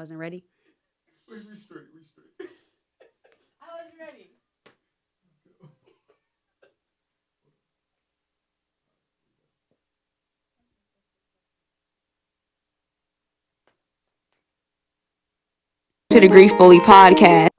Wasn't ready. We straight. We straight. I was ready. To the Grief Bully podcast.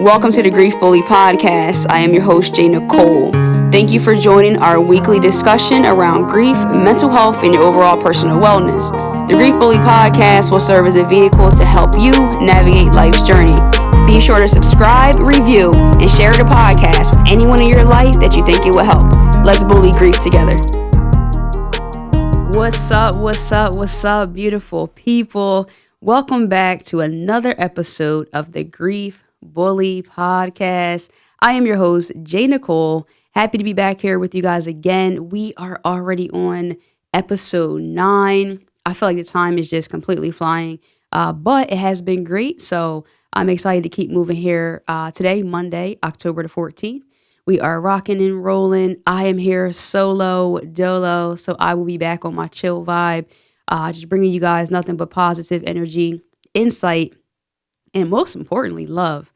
Welcome to the Grief Bully podcast. I am your host, J.Nicole. Thank you for joining our weekly discussion around grief, mental health, and your overall personal wellness. The Grief Bully podcast will serve as a vehicle to help you navigate life's journey. Be sure to subscribe, review, and share the podcast with anyone in your life that you think it will help. Let's bully grief together. What's up, beautiful people? Welcome back to another episode of the Grief Bully podcast. I am your host, J.Nicole. Happy to be back here with you guys again. We are already on episode 9. I feel like the time is just completely flying, but it has been great. So I'm excited to keep moving here today, Monday, October the 14th. We are rocking and rolling. I am here solo, dolo, so I will be back on my chill vibe, just bringing you guys nothing but positive energy, insight, and most importantly, love.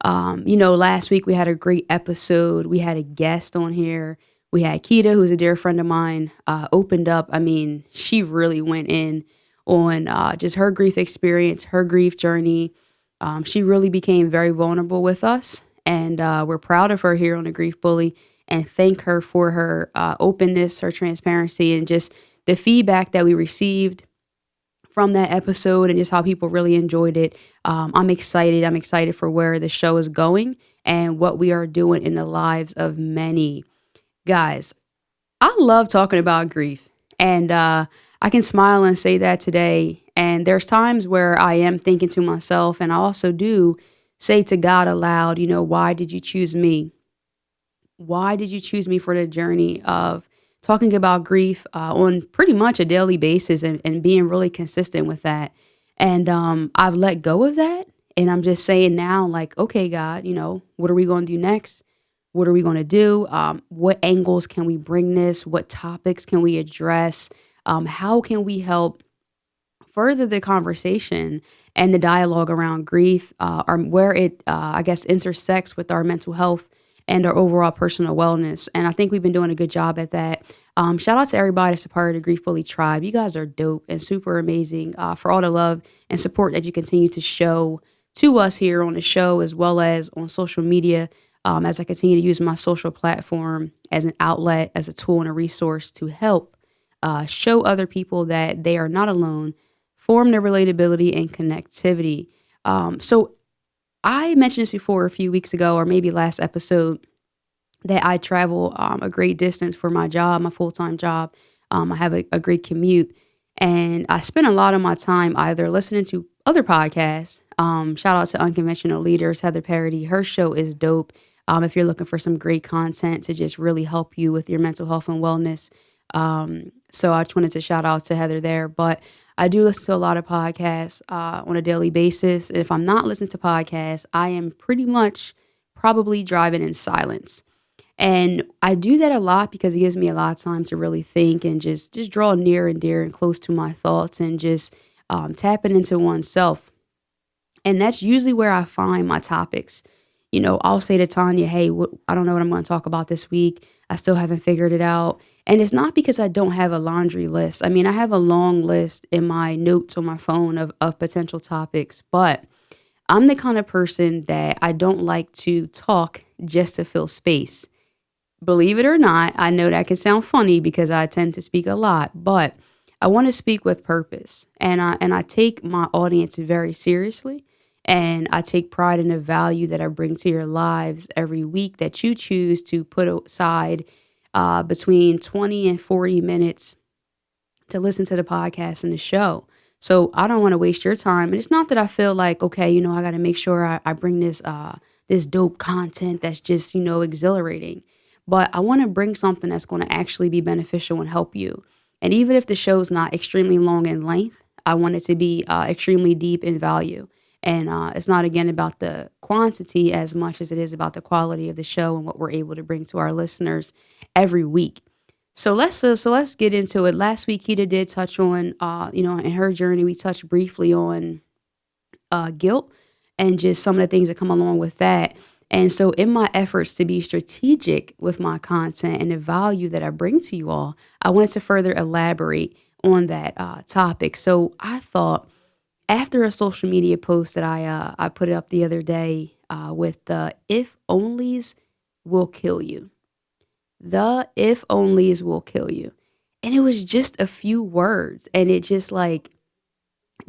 Last week we had a great episode. We had a guest on here. We had Keita, who's a dear friend of mine, opened up. I mean, she really went in on just her grief experience, her grief journey. She really became very vulnerable with us. And we're proud of her here on the Grief Bully and thank her for her openness, her transparency, and just the feedback that we received from that episode and just how people really enjoyed it. I'm excited. I'm excited for where the show is going and what we are doing in the lives of many. Guys, I love talking about grief. And I can smile and say that today. And there's times where I am thinking to myself, and I also do say to God aloud, why did you choose me? Why did you choose me for the journey of talking about grief on pretty much a daily basis and being really consistent with that? And I've let go of that. And I'm just saying now, like, okay, God, what are we going to do next? What are we going to do? What angles can we bring this? What topics can we address? How can we help further the conversation and the dialogue around grief, or where it, I guess, intersects with our mental health and our overall personal wellness. And I think we've been doing a good job at that. Shout out to everybody that's a part of the Grief Bully tribe. You guys are dope and super amazing for all the love and support that you continue to show to us here on the show, as well as on social media, as I continue to use my social platform as an outlet, as a tool and a resource to help show other people that they are not alone, form their relatability and connectivity. So I mentioned this before a few weeks ago, or maybe last episode, that I travel a great distance for my job, my full-time job. I have a great commute, and I spend a lot of my time either listening to other podcasts. Shout out to Unconventional Leaders, Heather Parody. Her show is dope. If you're looking for some great content to just really help you with your mental health and wellness. So I just wanted to shout out to Heather there. But I do listen to a lot of podcasts on a daily basis. And if I'm not listening to podcasts, I am pretty much probably driving in silence. And I do that a lot because it gives me a lot of time to really think and just draw near and dear and close to my thoughts and just tapping into oneself. And that's usually where I find my topics. I'll say to Tanya, hey, I don't know what I'm going to talk about this week. I still haven't figured it out. And it's not because I don't have a laundry list. I mean, I have a long list in my notes on my phone of potential topics, but I'm the kind of person that I don't like to talk just to fill space. Believe it or not, I know that can sound funny because I tend to speak a lot, but I want to speak with purpose. And I take my audience very seriously. And I take pride in the value that I bring to your lives every week that you choose to put aside between 20 and 40 minutes to listen to the podcast and the show. So I don't want to waste your time. And it's not that I feel like, okay, I got to make sure I bring this dope content that's just, exhilarating. But I want to bring something that's going to actually be beneficial and help you. And even if the show's not extremely long in length, I want it to be extremely deep in value. And it's not, again, about the quantity as much as it is about the quality of the show and what we're able to bring to our listeners every week. So let's get into it. Last week, Keita did touch on, in her journey, we touched briefly on guilt and just some of the things that come along with that. And so, in my efforts to be strategic with my content and the value that I bring to you all, I wanted to further elaborate on that topic. So, I thought after a social media post that I put up the other day with the if onlys will kill you. The if onlys will kill you. And it was just a few words. And it just like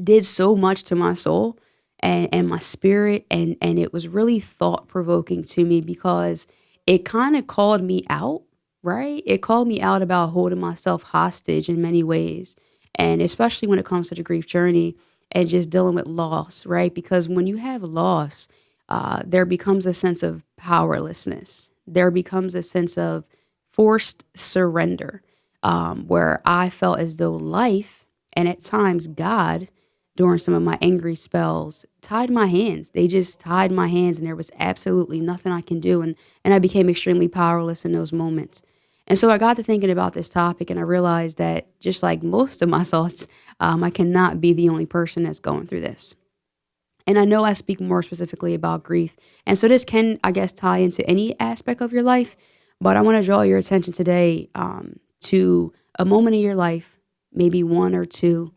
did so much to my soul and my spirit. And it was really thought provoking to me because it kind of called me out, right? It called me out about holding myself hostage in many ways. And especially when it comes to the grief journey and just dealing with loss, right? Because when you have loss, there becomes a sense of powerlessness. There becomes a sense of forced surrender, where I felt as though life and at times God, during some of my angry spells, tied my hands. They just tied my hands, and there was absolutely nothing I can do. And I became extremely powerless in those moments. And so I got to thinking about this topic, and I realized that just like most of my thoughts, I cannot be the only person that's going through this. And I know I speak more specifically about grief. And so this can, I guess, tie into any aspect of your life. But I want to draw your attention today to a moment in your life, maybe one or two,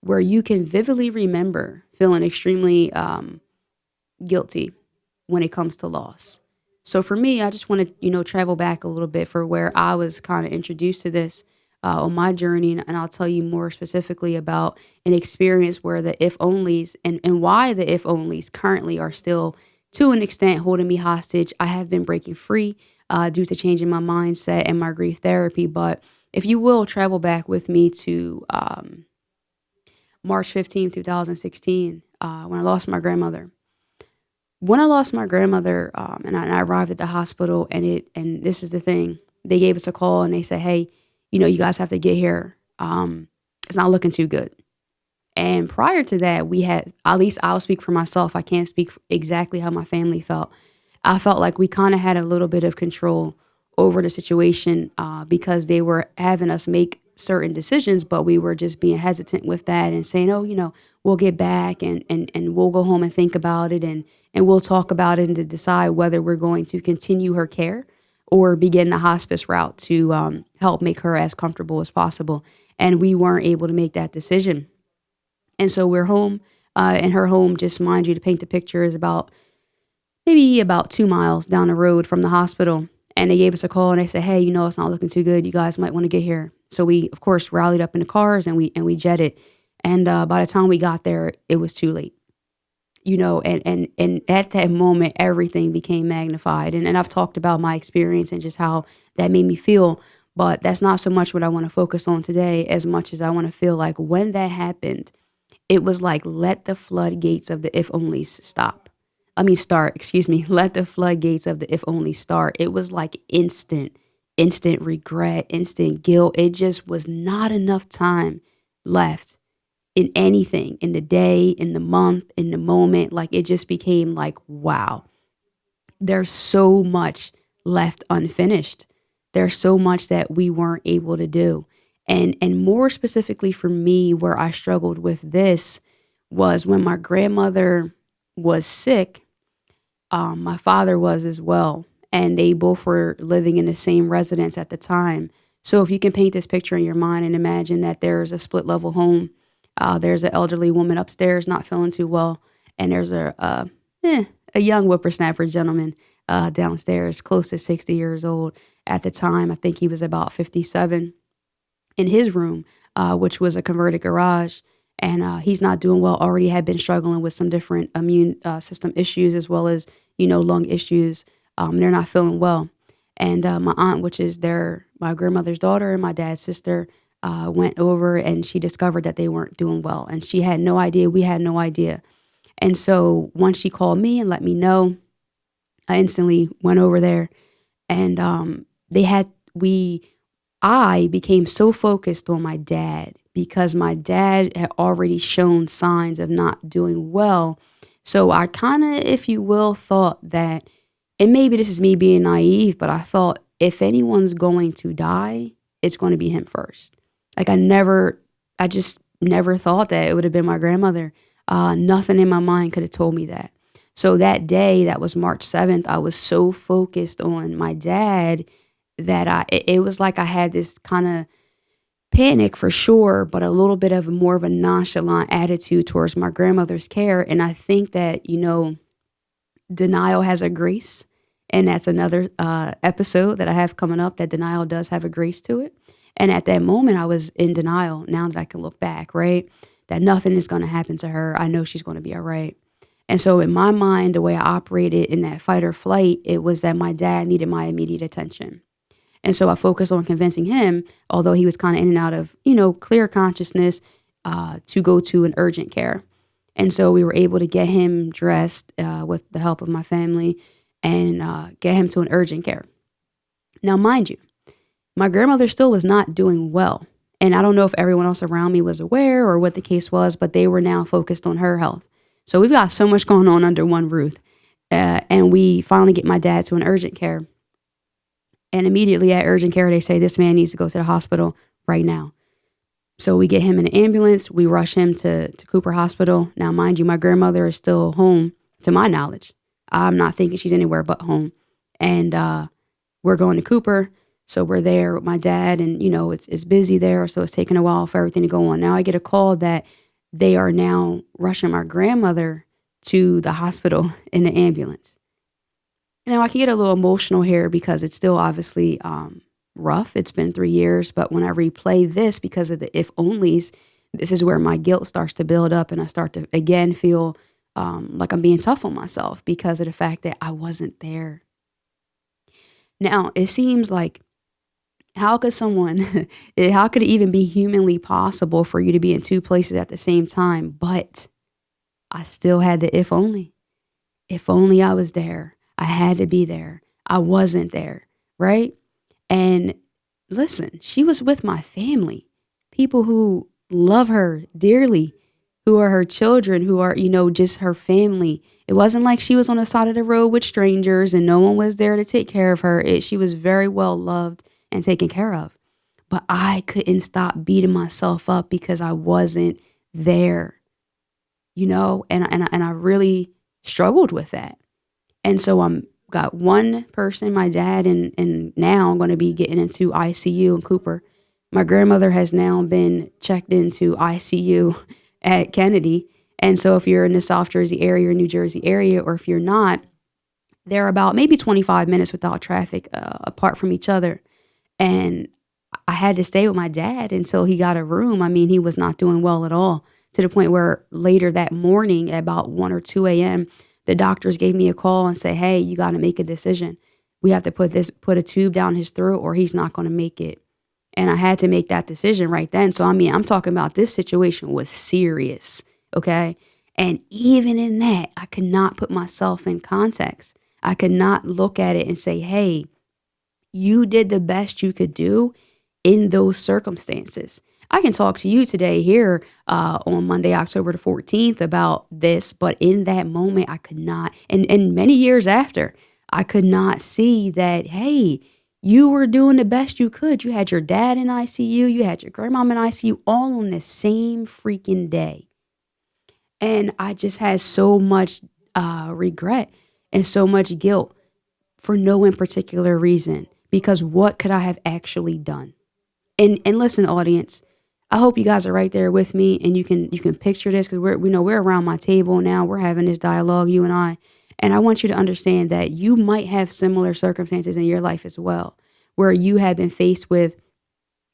where you can vividly remember feeling extremely guilty when it comes to loss. So for me, I just want to, travel back a little bit for where I was kind of introduced to this on my journey. And I'll tell you more specifically about an experience where the if onlys and why the if onlys currently are still, to an extent, holding me hostage. I have been breaking free due to changing my mindset and my grief therapy. But if you will travel back with me to March 15th, 2016, when I lost my grandmother. When I lost my grandmother, and I arrived at the hospital, and this is the thing, they gave us a call and they said, "Hey, you guys have to get here. It's not looking too good." And prior to that, we had, at least I'll speak for myself. I can't speak exactly how my family felt. I felt like we kind of had a little bit of control over the situation because they were having us make certain decisions, but we were just being hesitant with that and saying, "Oh, we'll get back and we'll go home and think about it and we'll talk about it and to decide whether we're going to continue her care or begin the hospice route to help make her as comfortable as possible." And we weren't able to make that decision. And so we're home, and her home, just mind you, to paint the picture, is maybe about 2 miles down the road from the hospital. And they gave us a call and they said, "Hey, it's not looking too good. You guys might want to get here." So we, of course, rallied up in the cars and we jetted. And by the time we got there, it was too late. And at that moment, everything became magnified. And I've talked about my experience and just how that made me feel. But that's not so much what I want to focus on today, as much as I want to feel like when that happened, it was like, let the floodgates of the if onlys start, excuse me. Let the floodgates of the if only start. It was like instant regret, instant guilt. It just was not enough time left in anything, in the day, in the month, in the moment. Like it just became like, wow, there's so much left unfinished. There's so much that we weren't able to do. And more specifically for me, where I struggled with this was when my grandmother was sick. My father was as well, and they both were living in the same residence at the time. So if you can paint this picture in your mind and imagine that there's a split level home, there's an elderly woman upstairs not feeling too well, and there's a young whippersnapper gentleman downstairs, close to 60 years old at the time. I think he was about 57, in his room, which was a converted garage. And he's not doing well, already had been struggling with some different immune system issues as well as, lung issues. They're not feeling well. And my aunt, which is my grandmother's daughter and my dad's sister, went over and she discovered that they weren't doing well. And she had no idea. We had no idea. And so once she called me and let me know, I instantly went over there and I became so focused on my dad because my dad had already shown signs of not doing well. So I kind of, if you will, thought that, and maybe this is me being naive, but I thought if anyone's going to die, it's going to be him first. Like I just never thought that it would have been my grandmother. Nothing in my mind could have told me that. So that day, that was March 7th, I was so focused on my dad that it was like I had this kind of panic for sure, but a little bit of more of a nonchalant attitude towards my grandmother's care. And I think that, denial has a grace. And that's another episode that I have coming up, that denial does have a grace to it. And at that moment, I was in denial. Now that I can look back, right? That nothing is going to happen to her. I know she's going to be all right. And so in my mind, the way I operated in that fight or flight, it was that my dad needed my immediate attention. And so I focused on convincing him, although he was kind of in and out of, clear consciousness, to go to an urgent care. And so we were able to get him dressed with the help of my family and get him to an urgent care. Now, mind you, my grandmother still was not doing well. And I don't know if everyone else around me was aware or what the case was, but they were now focused on her health. So we've got so much going on under one roof. And we finally get my dad to an urgent care. And immediately at urgent care, they say, this man needs to go to the hospital right now. So we get him in an ambulance. We rush him to Cooper Hospital. Now, mind you, my grandmother is still home, to my knowledge. I'm not thinking she's anywhere but home. And we're going to Cooper. So we're there with my dad, and, it's busy there. So it's taking a while for everything to go on. Now I get a call that they are now rushing my grandmother to the hospital in the ambulance. Now, I can get a little emotional here because it's still obviously rough. It's been 3 years, but when I replay this because of the if-onlys, this is where my guilt starts to build up, and I start to, again, feel like I'm being tough on myself because of the fact that I wasn't there. Now, it seems like, how could it even be humanly possible for you to be in two places at the same time? But I still had the if only. If only I was there. I had to be there. I wasn't there, right? And listen, she was with my family, people who love her dearly, who are her children, who are, just her family. It wasn't like she was on the side of the road with strangers and no one was there to take care of her. She was very well loved and taken care of. But I couldn't stop beating myself up because I wasn't there, and I really struggled with that. And so I'm got one person, my dad, and now I'm going to be getting into ICU in Cooper. My grandmother has now been checked into ICU at Kennedy. And so if you're in the South Jersey area or New Jersey area, or if you're not, they're about maybe 25 minutes without traffic apart from each other. And I had to stay with my dad until he got a room. I mean, he was not doing well at all, to the point where later that morning at about 1 or 2 a.m., the doctors gave me a call and said, hey, you got to make a decision. We have to put a tube down his throat or he's not going to make it. And I had to make that decision right then. So, I mean, I'm talking about this situation was serious, okay? And even in that, I could not put myself in context. I could not look at it and say, hey, you did the best you could do in those circumstances. I can talk to you today here on Monday, October the 14th about this, but in that moment, I could not, and many years after, I could not see that, hey, you were doing the best you could. You had your dad in ICU, you had your grandmom in ICU, all on the same freaking day. And I just had so much regret and so much guilt for no in particular reason, because what could I have actually done? And listen, audience, I hope you guys are right there with me and you can picture this, because we're around my table now. We're having this dialogue, you and I. And I want you to understand that you might have similar circumstances in your life as well, where you have been faced with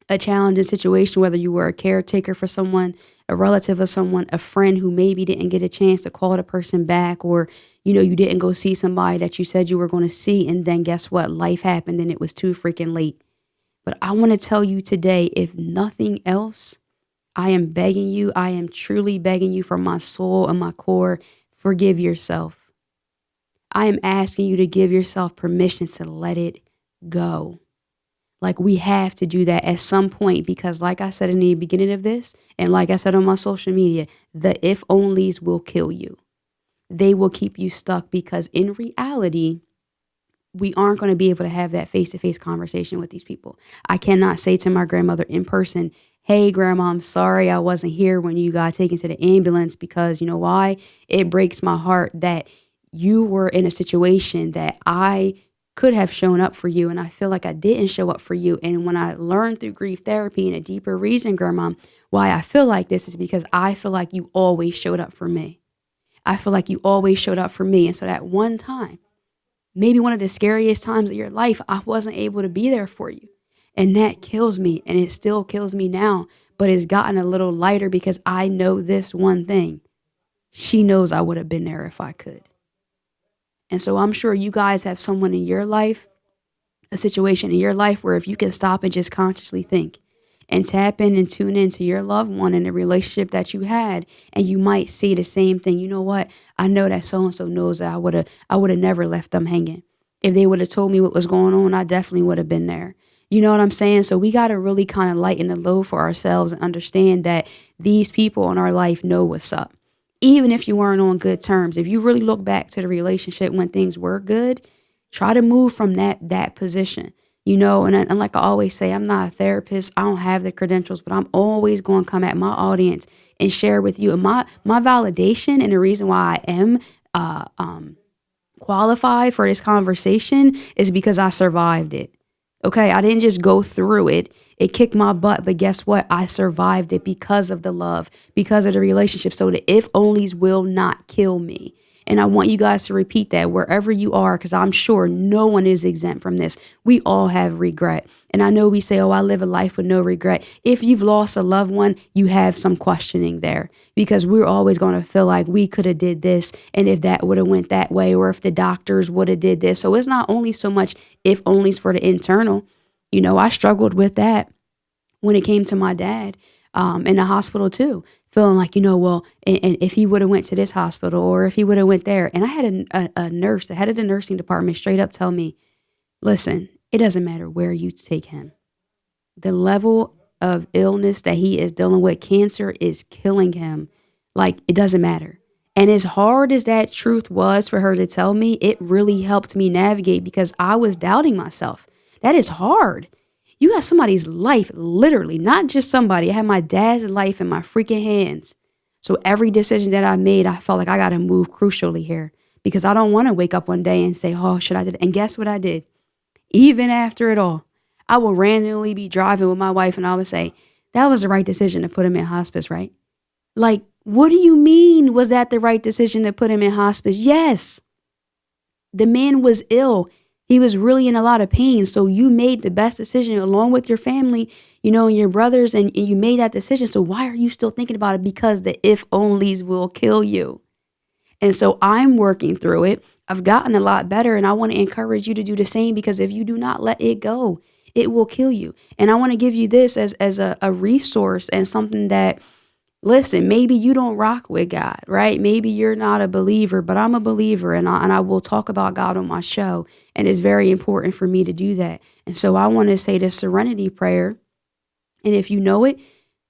a challenging situation, whether you were a caretaker for someone, a relative of someone, a friend who maybe didn't get a chance to call the person back, or, you didn't go see somebody that you said you were going to see. And then guess what? Life happened and it was too freaking late. But I want to tell you today, if nothing else, I am begging you, I am truly begging you from my soul and my core, forgive yourself. I am asking you to give yourself permission to let it go. Like, we have to do that at some point, because like I said in the beginning of this, and like I said on my social media, the if onlys will kill you. They will keep you stuck, because in reality, we aren't going to be able to have that face-to-face conversation with these people. I cannot say to my grandmother in person, hey, grandma, I'm sorry I wasn't here when you got taken to the ambulance, because you know why? It breaks my heart that you were in a situation that I could have shown up for you, and I feel like I didn't show up for you. And when I learned through grief therapy and a deeper reason, grandma, why I feel like this is because I feel like you always showed up for me. I feel like you always showed up for me. And so that one time, maybe one of the scariest times of your life, I wasn't able to be there for you. And that kills me, and it still kills me now, but it's gotten a little lighter because I know this one thing. She knows I would have been there if I could. And so I'm sure you guys have someone in your life, a situation in your life where if you can stop and just consciously think and tap in and tune into your loved one and the relationship that you had, and you might see the same thing. You know what? I know that so-and-so knows that I would have never left them hanging. If they would have told me what was going on, I definitely would have been there. You know what I'm saying? So we got to really kind of lighten the load for ourselves and understand that these people in our life know what's up. Even if you weren't on good terms, if you really look back to the relationship when things were good, try to move from that position. You know, and like I always say, I'm not a therapist. I don't have the credentials, but I'm always going to come at my audience and share with you. And my validation and the reason why I am qualified for this conversation is because I survived it. Okay, I didn't just go through it. It kicked my butt, but guess what? I survived it because of the love, because of the relationship. So the if onlys will not kill me. And I want you guys to repeat that wherever you are, because I'm sure no one is exempt from this. We all have regret. And I know we say, oh, I live a life with no regret. If you've lost a loved one, you have some questioning there, because we're always going to feel like we could have did this. And if that would have went that way, or if the doctors would have did this. So it's not only so much if onlys for the internal. You know, I struggled with that when it came to my dad in the hospital too, feeling like, you know, well, and if he would have went to this hospital, or if he would have went there. And I had a nurse, the head of the nursing department, straight up tell me, listen, it doesn't matter where you take him. The level of illness that he is dealing with, cancer, is killing him. Like, it doesn't matter. And as hard as that truth was for her to tell me, it really helped me navigate, because I was doubting myself. That is hard. You got somebody's life, literally, not just somebody. I had my dad's life in my freaking hands. So every decision that I made, I felt like I got to move crucially here, because I don't want to wake up one day and say, oh, should I do that? And guess what I did? Even after it all, I will randomly be driving with my wife and I would say, that was the right decision to put him in hospice, right? Like, what do you mean? Was that the right decision to put him in hospice? Yes. The man was ill. He was really in a lot of pain. So you made the best decision along with your family, you know, and your brothers, and you made that decision. So why are you still thinking about it? Because the if onlys will kill you. And so I'm working through it. I've gotten a lot better, and I want to encourage you to do the same, because if you do not let it go, it will kill you. And I want to give you this as a resource and something that, listen, maybe you don't rock with God, right? Maybe you're not a believer, but I'm a believer, and I will talk about God on my show. And it's very important for me to do that. And so I want to say the Serenity Prayer. And if you know it,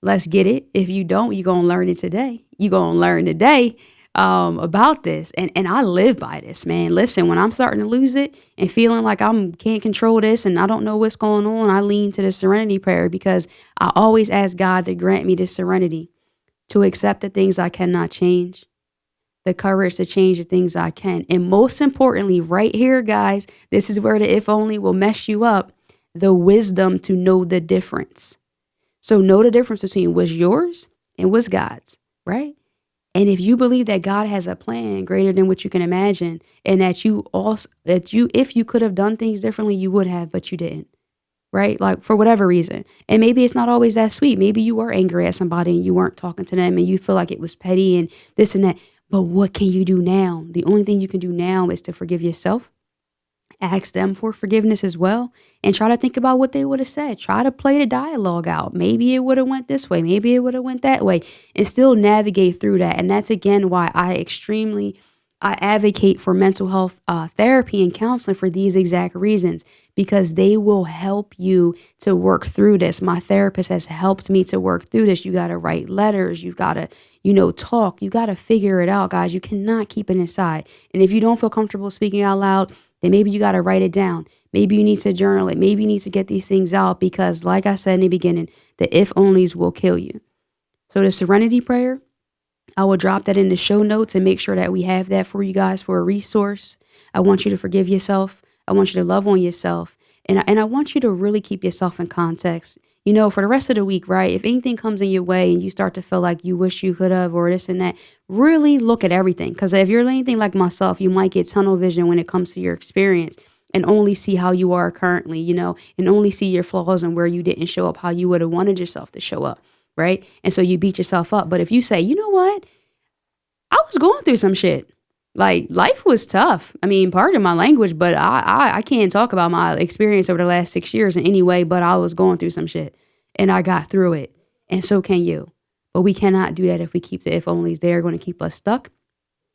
let's get it. If you don't, you're going to learn it today. You're going to learn today about this. And I live by this, man. Listen, when I'm starting to lose it and feeling like can't control this and I don't know what's going on, I lean to the Serenity Prayer, because I always ask God to grant me this serenity, to accept the things I cannot change, the courage to change the things I can. And most importantly, right here, guys, this is where the if only will mess you up, the wisdom to know the difference. So know the difference between what's yours and what's God's, right? And if you believe that God has a plan greater than what you can imagine, and that if you could have done things differently, you would have, but you didn't. Right? Like, for whatever reason. And maybe it's not always that sweet. Maybe you were angry at somebody and you weren't talking to them and you feel like it was petty and this and that. But what can you do now? The only thing you can do now is to forgive yourself. Ask them for forgiveness as well. And try to think about what they would have said. Try to play the dialogue out. Maybe it would have went this way. Maybe it would have went that way. And still navigate through that. And that's, again, why I advocate for mental health therapy and counseling, for these exact reasons, because they will help you to work through this. My therapist has helped me to work through this. You got to write letters. You've got to, talk. You got to figure it out, guys. You cannot keep it inside. And if you don't feel comfortable speaking out loud, then maybe you got to write it down. Maybe you need to journal it. Maybe you need to get these things out because, like I said in the beginning, the if onlys will kill you. So the Serenity Prayer, I will drop that in the show notes and make sure that we have that for you guys for a resource. I want you to forgive yourself. I want you to love on yourself. And I want you to really keep yourself in context. For the rest of the week, right? If anything comes in your way and you start to feel like you wish you could have or this and that, really look at everything. Because if you're anything like myself, you might get tunnel vision when it comes to your experience and only see how you are currently, and only see your flaws and where you didn't show up how you would have wanted yourself to show up, right? And so you beat yourself up. But if you say, you know what? I was going through some shit. Like life was tough. I mean, pardon my language, but I can't talk about my experience over the last 6 years in any way, but I was going through some shit and I got through it. And so can you. But we cannot do that if we keep the if onlys. They're going to keep us stuck.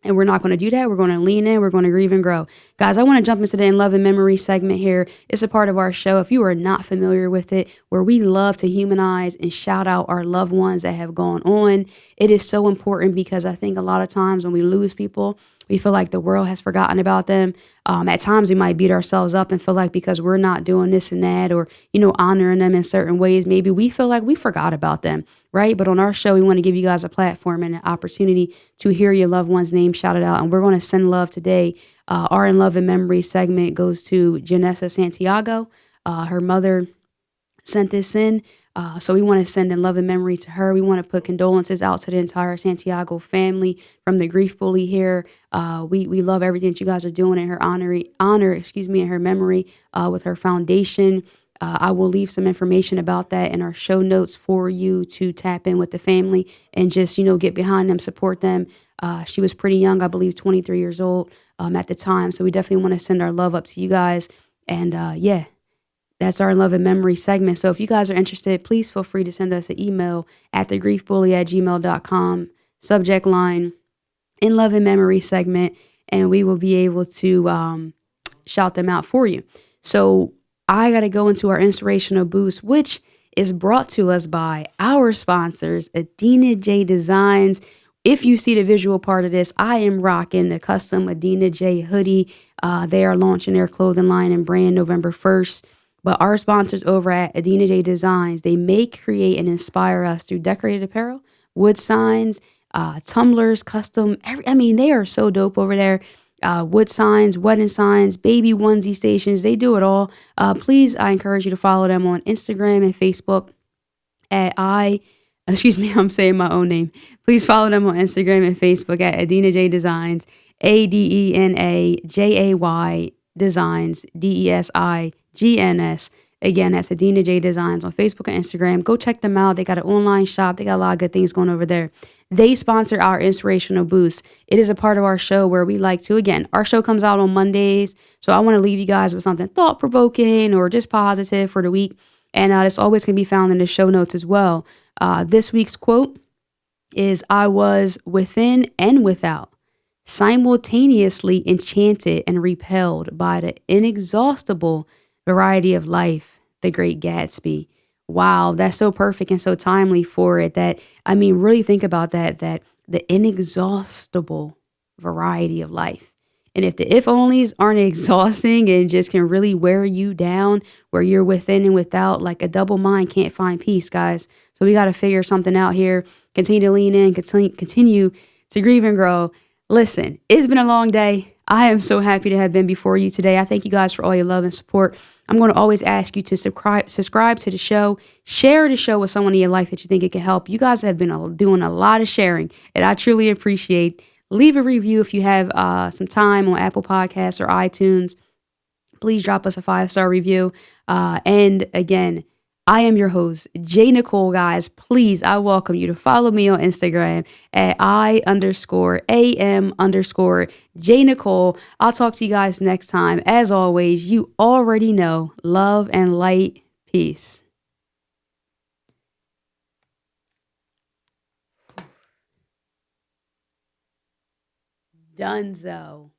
And we're not going to do that. We're going to lean in. We're going to grieve and grow. Guys, I want to jump into the In Love and Memory segment here. It's a part of our show. If you are not familiar with it, where we love to humanize and shout out our loved ones that have gone on. It is so important because I think a lot of times when we lose people, we feel like the world has forgotten about them. At times we might beat ourselves up and feel like because we're not doing this and that or, honoring them in certain ways, maybe we feel like we forgot about them, right? But on our show, we want to give you guys a platform and an opportunity to hear your loved one's name shouted out. And we're going to send love today. Our In Love and Memory segment goes to Genessa Santiago. Her mother sent this in. So we want to send in love and memory to her. We want to put condolences out to the entire Santiago family from the Grief Bully here. We love everything that you guys are doing in her in her memory with her foundation. I will leave some information about that in our show notes for you to tap in with the family and just, get behind them, support them. She was pretty young, I believe 23 years old at the time. So we definitely want to send our love up to you guys. And that's our Love and Memory segment. So if you guys are interested, please feel free to send us an email at thegriefbully@gmail.com. Subject line, In Love and Memory segment, and we will be able to shout them out for you. So I got to go into our inspirational boost, which is brought to us by our sponsors, Adina J Designs. If you see the visual part of this, I am rocking the custom Adina J hoodie. They are launching their clothing line and brand November 1st. But our sponsors over at Adina J Designs, they make, create, and inspire us through decorated apparel, wood signs, tumblers, custom. They are so dope over there. Wood signs, wedding signs, baby onesie stations. They do it all. Please, I encourage you to follow them on Instagram and Facebook I'm saying my own name. Please follow them on Instagram and Facebook at Adina J Designs, ADENAJAY Designs, DESIGNS. Again, that's Adina J Designs on Facebook and Instagram. Go check them out. They got an online shop. They got a lot of good things going over there. They sponsor our Inspirational Boost. It is a part of our show where we like to, again, our show comes out on Mondays. So I want to leave you guys with something thought-provoking or just positive for the week. And this always can be found in the show notes as well. This week's quote is, I was within and without, simultaneously enchanted and repelled by the inexhaustible variety of life, the Great Gatsby. Wow, that's so perfect and so timely for it really think about that the inexhaustible variety of life. And if the if onlys aren't exhausting and just can really wear you down where you're within and without, like a double mind can't find peace, guys. So we got to figure something out here. Continue to lean in, continue to grieve and grow. Listen, it's been a long day. I am so happy to have been before you today. I thank you guys for all your love and support. I'm going to always ask you to subscribe to the show, share the show with someone in your life that you think it can help. You guys have been doing a lot of sharing, and I truly appreciate. Leave a review if you have some time on Apple Podcasts or iTunes. Please drop us a 5-star review. And again, I am your host, J.Nicole, guys. Please, I welcome you to follow me on Instagram at I_AM_J.Nicole. I'll talk to you guys next time. As always, you already know, love and light, peace. Dunzo.